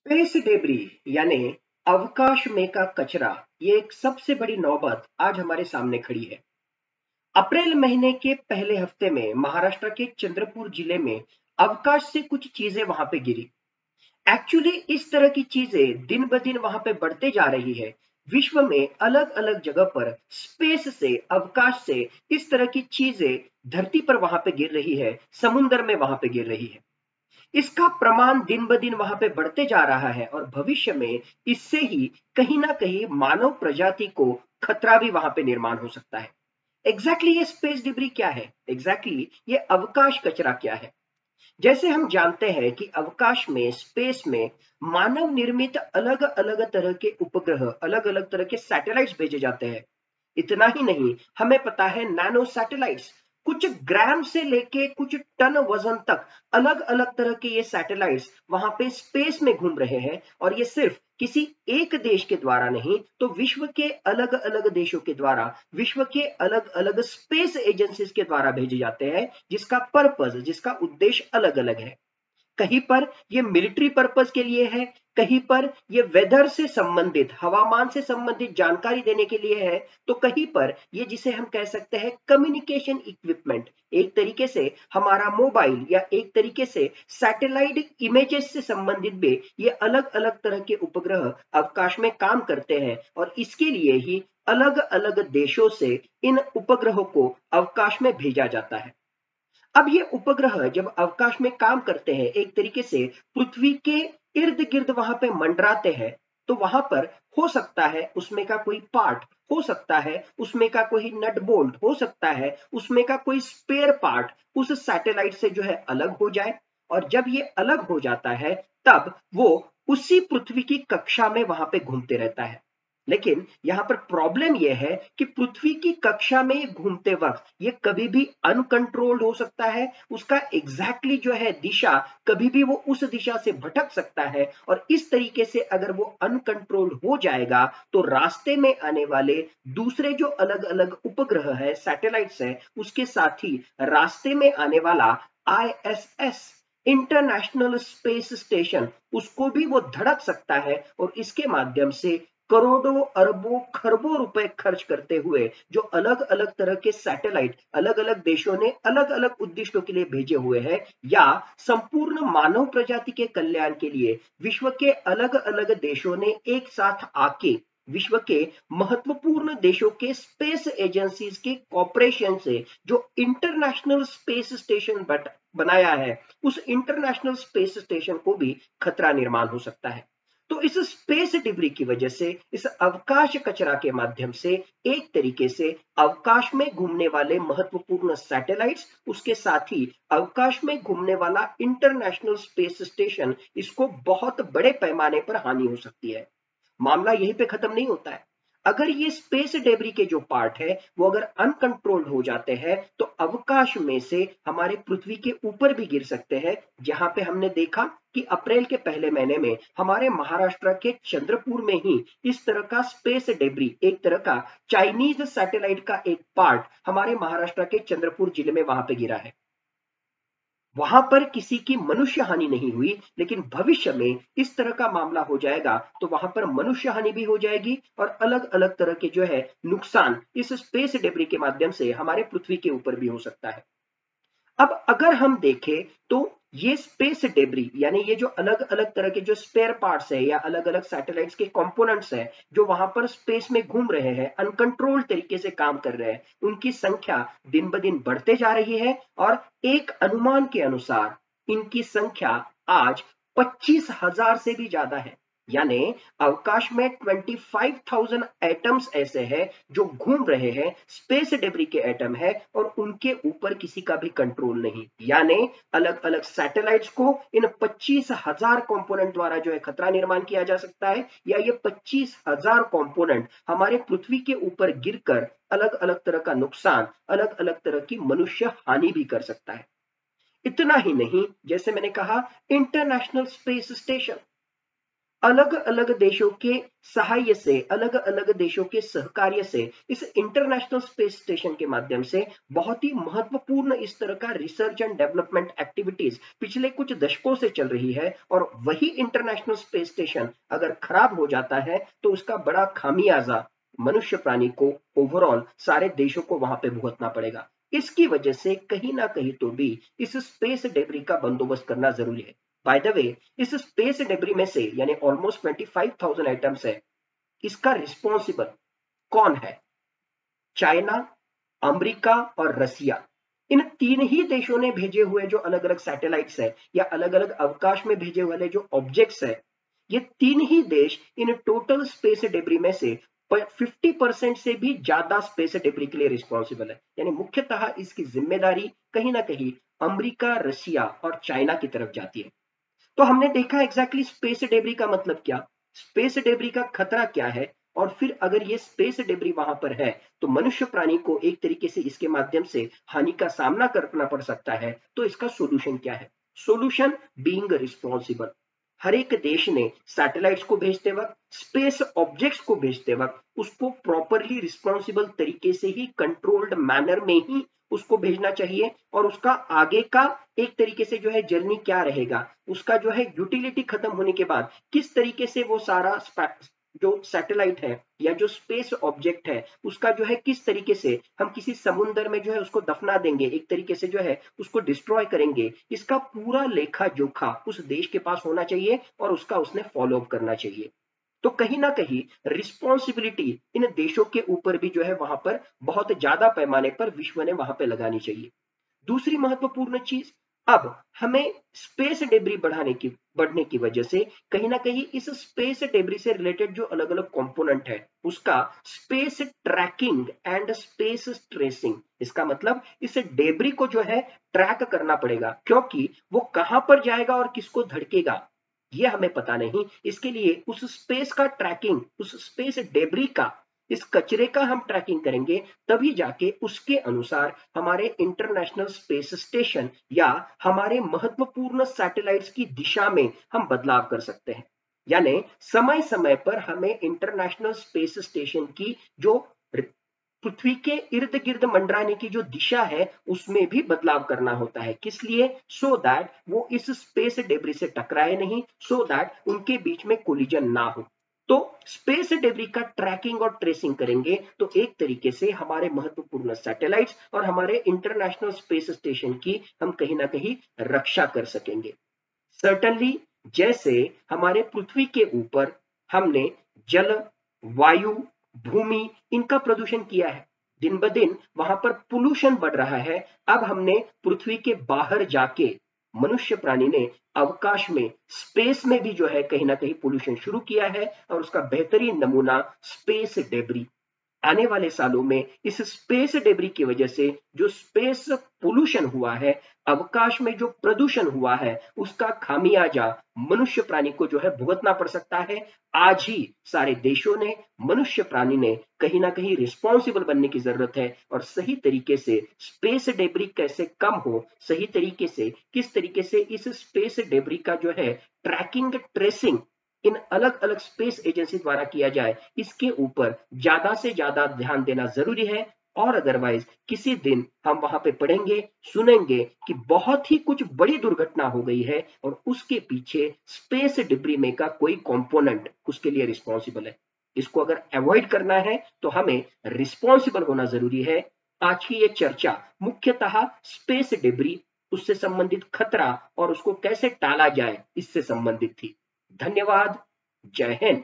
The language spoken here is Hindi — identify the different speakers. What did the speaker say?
Speaker 1: स्पेस डेब्री यानी अवकाश में का कचरा, ये एक सबसे बड़ी नौबत आज हमारे सामने खड़ी है। अप्रैल महीने के पहले हफ्ते में महाराष्ट्र के चंद्रपुर जिले में अवकाश से कुछ चीजें वहां पे गिरी। एक्चुअली इस तरह की चीजें दिन ब दिन वहां पे बढ़ते जा रही है। विश्व में अलग अलग जगह पर स्पेस से, अवकाश से इस तरह की चीजें धरती पर वहां पे गिर रही है, समुन्द्र में वहां पे गिर रही है। इसका प्रमाण दिन ब दिन वहां पे बढ़ते जा रहा है और भविष्य में इससे ही कहीं ना कहीं मानव प्रजाति को खतरा भी वहां पे निर्माण हो सकता है। ये स्पेस डिब्री क्या है? ये अवकाश कचरा क्या है? जैसे हम जानते हैं कि अवकाश में, स्पेस में मानव निर्मित अलग अलग तरह के उपग्रह, अलग अलग तरह के सैटेलाइट्स भेजे जाते हैं। इतना ही नहीं, हमें पता है नैनो सैटेलाइट्स, कुछ ग्राम से लेके कुछ टन वजन तक अलग अलग तरह के ये सैटेलाइट्स वहां पे स्पेस में घूम रहे हैं। और ये सिर्फ किसी एक देश के द्वारा नहीं, तो विश्व के अलग अलग देशों के द्वारा, विश्व के अलग अलग स्पेस एजेंसीज के द्वारा भेजे जाते हैं, जिसका पर्पस, जिसका उद्देश्य अलग अलग है। कहीं पर ये मिलिट्री पर्पस के लिए है, कहीं पर ये वेदर से संबंधित, हवामान से संबंधित जानकारी देने के लिए है, तो कहीं पर ये, जिसे हम कह सकते हैं कम्युनिकेशन इक्विपमेंट, एक तरीके से हमारा मोबाइल या एक तरीके से सैटेलाइट इमेजेस से संबंधित भी ये अलग अलग तरह के उपग्रह अवकाश में काम करते हैं। और इसके लिए ही अलग अलग देशों से इन उपग्रहों को अवकाश में भेजा जाता है। अब ये उपग्रह जब अवकाश में काम करते हैं, एक तरीके से पृथ्वी के इर्द गिर्द वहां पे मंडराते हैं, तो वहां पर हो सकता है उसमें का कोई पार्ट, हो सकता है उसमें का कोई नट बोल्ट, हो सकता है उसमें का कोई स्पेयर पार्ट उस सैटेलाइट से जो है अलग हो जाए। और जब ये अलग हो जाता है, तब वो उसी पृथ्वी की कक्षा में वहां पे घूमते रहता है। लेकिन यहां पर प्रॉब्लम यह है कि पृथ्वी की कक्षा में घूमते वक्त ये कभी भी अनकंट्रोल्ड हो सकता है। उसका जो है दिशा, कभी भी वो उस दिशा से भटक सकता है। और इस तरीके से अगर वो अनकंट्रोल्ड हो जाएगा, तो रास्ते में आने वाले दूसरे जो अलग अलग उपग्रह है, सैटेलाइट्स है, उसके साथ ही रास्ते में आने वाला आईएसएस, इंटरनेशनल स्पेस स्टेशन, उसको भी वो धड़क सकता है। और इसके माध्यम से करोड़ों, अरबों, खरबों रुपए खर्च करते हुए जो अलग अलग तरह के सैटेलाइट अलग अलग देशों ने अलग अलग उद्देश्यों के लिए भेजे हुए हैं, या संपूर्ण मानव प्रजाति के कल्याण के लिए विश्व के अलग अलग देशों ने एक साथ आके विश्व के महत्वपूर्ण देशों के स्पेस एजेंसीज के कॉपरेशन से जो इंटरनेशनल स्पेस स्टेशन बनाया है, उस इंटरनेशनल स्पेस स्टेशन को भी खतरा निर्माण हो सकता है। तो इस स्पेस डिब्री की वजह से, इस अवकाश कचरा के माध्यम से, एक तरीके से अवकाश में घूमने वाले महत्वपूर्ण सैटेलाइट्स, उसके साथ ही अवकाश में घूमने वाला इंटरनेशनल स्पेस स्टेशन, इसको बहुत बड़े पैमाने पर हानि हो सकती है। मामला यहीं पे खत्म नहीं होता है। अगर ये स्पेस डेब्री के जो पार्ट है वो अगर अनकंट्रोल्ड हो जाते हैं, तो अवकाश में से हमारे पृथ्वी के ऊपर भी गिर सकते हैं। जहां पे हमने देखा कि अप्रैल के पहले महीने में हमारे महाराष्ट्र के चंद्रपुर में ही इस तरह का स्पेस डेब्री, एक तरह का चाइनीज सैटेलाइट का एक पार्ट हमारे महाराष्ट्र के चंद्रपुर जिले में वहां पे गिरा है। वहां पर किसी की मनुष्य हानि नहीं हुई, लेकिन भविष्य में इस तरह का मामला हो जाएगा तो वहां पर मनुष्य हानि भी हो जाएगी और अलग अलग तरह के जो है नुकसान इस स्पेस डेब्री के माध्यम से हमारे पृथ्वी के ऊपर भी हो सकता है। अब अगर हम देखें, तो ये स्पेस डेब्री यानी ये जो अलग अलग तरह के जो स्पेयर पार्ट्स है या अलग अलग सैटेलाइट्स के कंपोनेंट्स है जो वहां पर स्पेस में घूम रहे हैं, अनकंट्रोल्ड तरीके से काम कर रहे हैं, उनकी संख्या दिन ब दिन बढ़ते जा रही है। और एक अनुमान के अनुसार इनकी संख्या आज 25,000 से भी ज्यादा है। यानी अवकाश में 25,000 एटम्स ऐसे हैं जो घूम रहे हैं, स्पेस डेब्री के एटम है, और उनके ऊपर किसी का भी कंट्रोल नहीं। यानी अलग अलग सैटेलाइट्स को इन 25,000 कंपोनेंट द्वारा जो है खतरा निर्माण किया जा सकता है, या ये 25,000 कंपोनेंट हमारे पृथ्वी के ऊपर गिरकर अलग अलग तरह का नुकसान, अलग अलग तरह की मनुष्य हानि भी कर सकता है। इतना ही नहीं, जैसे मैंने कहा इंटरनेशनल स्पेस स्टेशन, अलग अलग देशों के सहाय से, अलग अलग देशों के सहकार्य से इस इंटरनेशनल स्पेस स्टेशन के माध्यम से बहुत ही महत्वपूर्ण इस तरह का रिसर्च एंड डेवलपमेंट एक्टिविटीज पिछले कुछ दशकों से चल रही है। और वही इंटरनेशनल स्पेस स्टेशन अगर खराब हो जाता है तो उसका बड़ा खामियाजा मनुष्य प्राणी को, ओवरऑल सारे देशों को वहां पे भुगतना पड़ेगा। इसकी वजह से कहीं ना कहीं तो भी इस स्पेस डेब्री का बंदोबस्त करना जरूरी है। बाय द वे, इस स्पेस डेब्री में से यानी ऑलमोस्ट 25,000 आइटम्स है, इसका रिस्पॉन्सिबल कौन है? चाइना, अमेरिका और रसिया। इन तीन ही देशों ने भेजे हुए जो अलग अलग सैटेलाइट्स है या अलग अलग अवकाश में भेजे वाले जो ऑब्जेक्ट्स है, ये तीन ही देश इन टोटल स्पेस डेब्री में से 50% से भी ज्यादा स्पेस डेब्री के लिए रिस्पॉन्सिबल है। यानी मुख्यतः इसकी जिम्मेदारी कहीं ना कहीं अमेरिका, रसिया और चाइना की तरफ जाती है। तो हमने देखा एग्जैक्टली स्पेस डेब्री का मतलब क्या, स्पेस डेब्री का खतरा क्या है, और फिर अगर ये स्पेस डेब्री वहां पर है तो मनुष्य प्राणी को एक तरीके से इसके माध्यम से हानि का सामना करना पड़ सकता है। तो इसका सॉल्यूशन क्या है? Solution being responsible. हर एक देश ने सैटेलाइट्स को भेजते वक्त, स्पेस ऑब्जेक्ट्स को भेजते वक्त उसको प्रॉपरली रिस्पॉन्सिबल तरीके से ही, कंट्रोल्ड मैनर में ही उसको भेजना चाहिए। और उसका आगे का एक तरीके से जो है जर्नी क्या रहेगा, उसका जो है यूटिलिटी खत्म होने के बाद किस तरीके से वो सारा जो सैटेलाइट है या जो स्पेस ऑब्जेक्ट है उसका जो है किस तरीके से हम किसी समुद्र में जो है उसको दफना देंगे, एक तरीके से जो है उसको डिस्ट्रॉय करेंगे, इसका पूरा लेखा जोखा उस देश के पास होना चाहिए और उसका उसने फॉलो अप करना चाहिए। तो कहीं ना कहीं रिस्पॉन्सिबिलिटी इन देशों के ऊपर भी जो है वहां पर बहुत ज्यादा पैमाने पर विश्व ने वहां पर लगानी चाहिए। दूसरी महत्वपूर्ण चीज, अब हमें स्पेस डेब्री बढ़ने की वजह से कहीं ना कहीं इस स्पेस डेब्री से रिलेटेड जो अलग अलग कंपोनेंट है उसका space trekking and space tracing, इसका मतलब इस डेब्री को जो है ट्रैक करना पड़ेगा, क्योंकि वो कहां पर जाएगा और किसको धड़केगा ये हमें पता नहीं। इसके लिए उस स्पेस का ट्रैकिंग, उस स्पेस डेब्री का, इस कचरे का हम ट्रैकिंग करेंगे, तभी जाके उसके अनुसार हमारे इंटरनेशनल स्पेस स्टेशन या हमारे महत्वपूर्ण सैटेलाइट्स की दिशा में हम बदलाव कर सकते हैं। यानी समय समय पर हमें इंटरनेशनल स्पेस स्टेशन की जो पृथ्वी के इर्द गिर्द मंडराने की जो दिशा है उसमें भी बदलाव करना होता है। किस लिए? सो दैट वो इस स्पेस डेब्री से टकराए नहीं, सो दैट उनके बीच में कोलिजन ना हो। तो स्पेस डेब्री का ट्रैकिंग और ट्रेसिंग करेंगे तो एक तरीके से हमारे महत्वपूर्ण सैटेलाइट्स और हमारे इंटरनेशनल स्पेस स्टेशन की हम कहीं ना कहीं रक्षा कर सकेंगे। सर्टनली, जैसे हमारे पृथ्वी के ऊपर हमने जल, वायु, भूमि, इनका प्रदूषण किया है, दिन ब दिन वहां पर पोल्यूशन बढ़ रहा है। अब हमने पृथ्वी के बाहर जाके मनुष्य प्राणी ने अवकाश में, स्पेस में भी जो है कहीं ना कहीं पोल्यूशन शुरू किया है, और उसका बेहतरीन नमूना स्पेस डेब्री। आने वाले सालों में इस स्पेस डेब्री की वजह से जो स्पेस पोल्यूशन हुआ है, अवकाश में जो प्रदूषण हुआ है, उसका खामियाजा मनुष्य प्राणी को जो है भुगतना पड़ सकता है। आज ही सारे देशों ने, मनुष्य प्राणी ने कहीं ना कहीं रिस्पॉन्सिबल बनने की जरूरत है और सही तरीके से स्पेस डेब्री कैसे कम हो, सही तरीके से किस तरीके से इस स्पेस डेब्री का जो है ट्रैकिंग, ट्रेसिंग इन अलग अलग स्पेस एजेंसी द्वारा किया जाए, इसके ऊपर ज्यादा से ज्यादा ध्यान देना जरूरी है। और अदरवाइज किसी दिन हम वहां पे पढ़ेंगे, सुनेंगे कि बहुत ही कुछ बड़ी दुर्घटना हो गई है और उसके पीछे स्पेस डिब्री में का कोई कंपोनेंट उसके लिए रिस्पॉन्सिबल है। इसको अगर अवॉइड करना है तो हमें रिस्पॉन्सिबल होना जरूरी है। आज की ये चर्चा मुख्यतः स्पेस डिब्री, उससे संबंधित खतरा और उसको कैसे टाला जाए, इससे संबंधित थी। धन्यवाद। जय हिंद।